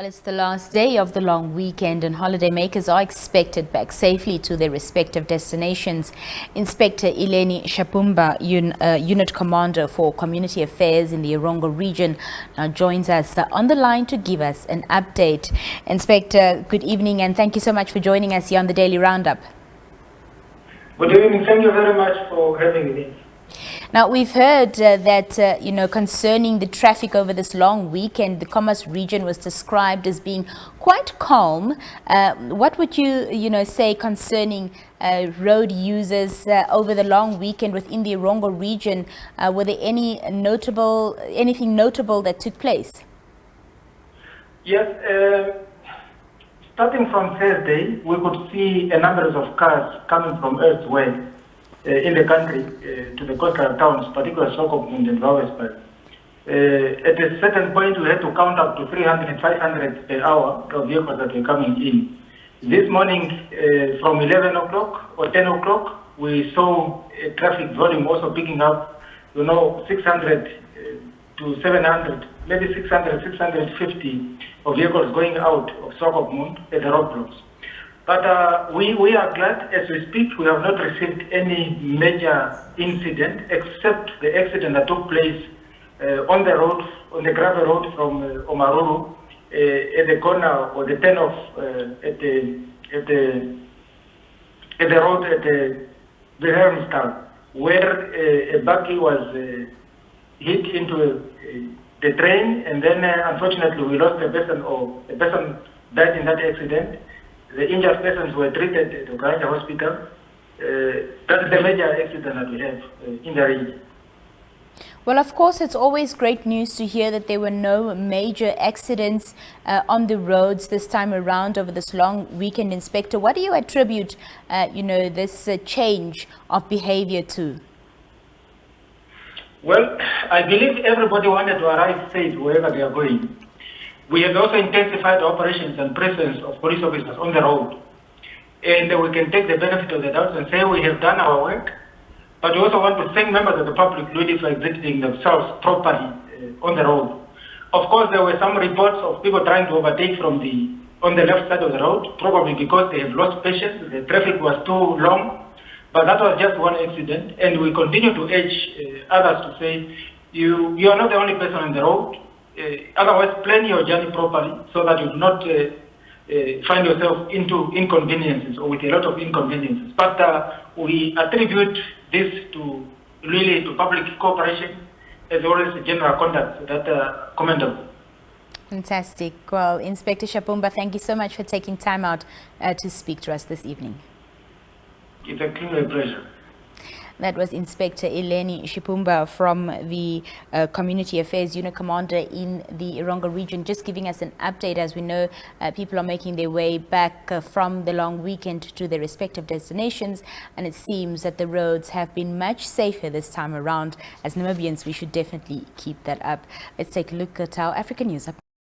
It's the last day of the long weekend and holidaymakers are expected back safely to their respective destinations. Inspector Eleni Shapumba, Unit Commander for Community Affairs in the Erongo region, now joins us on the line to give us an update. Inspector, good evening and thank you so much for joining us here on the Daily Roundup. Good evening. Thank you very much for having me. Now, we've heard that, concerning the traffic over this long weekend, the Khomas region was described as being quite calm. What would you, say concerning road users over the long weekend within the Erongo region? Were there anything notable that took place? Yes. Starting from Thursday, we could see a number of cars coming from elsewhere in the country to the coastal towns, particularly Swakopmund and Wauwelsburg. At a certain point, we had to count up to 300, 500 per hour of vehicles that were coming in. This morning, from 11 o'clock or 10 o'clock, we saw a traffic volume also picking up, 600 to 700, maybe 600, 650 of vehicles going out of Swakopmund at the roadblocks. But we are glad, as we speak, we have not received any major incident except the accident that took place on the road, on the gravel road from Omaruru, at the corner or the turn off at the road at the Wilhelmstal, where a buggy was hit into the train, and then unfortunately we lost a person, or a person died in that accident. The injured persons were treated at the Uganda hospital. That's the major accident that we have in the region. Well, of course, it's always great news to hear that there were no major accidents on the roads this time around over this long weekend, Inspector. What do you attribute, this change of behavior to? Well, I believe everybody wanted to arrive safe wherever they are going. We have also intensified operations and presence of police officers on the road. And we can take the benefit of the doubt and say we have done our work. But we also want to thank members of the public really for exhibiting themselves properly on the road. Of course, there were some reports of people trying to overtake on the left side of the road, probably because they have lost patience. The traffic was too long. But that was just one accident. And we continue to urge others to say, you are not the only person on the road. Otherwise, plan your journey properly so that you do not find yourself into inconveniences or with a lot of inconveniences. But we attribute this to public cooperation as well as general conduct that commendable. Fantastic. Well, Inspector Shapumba, thank you so much for taking time out to speak to us this evening. It's a clear pleasure. That was Inspector Eleni Shapumba from the Community Affairs Unit Commander in the Erongo region, just giving us an update. As we know, people are making their way back from the long weekend to their respective destinations, and it seems that the roads have been much safer this time around. As Namibians, we should definitely keep that up. Let's take a look at our African news update.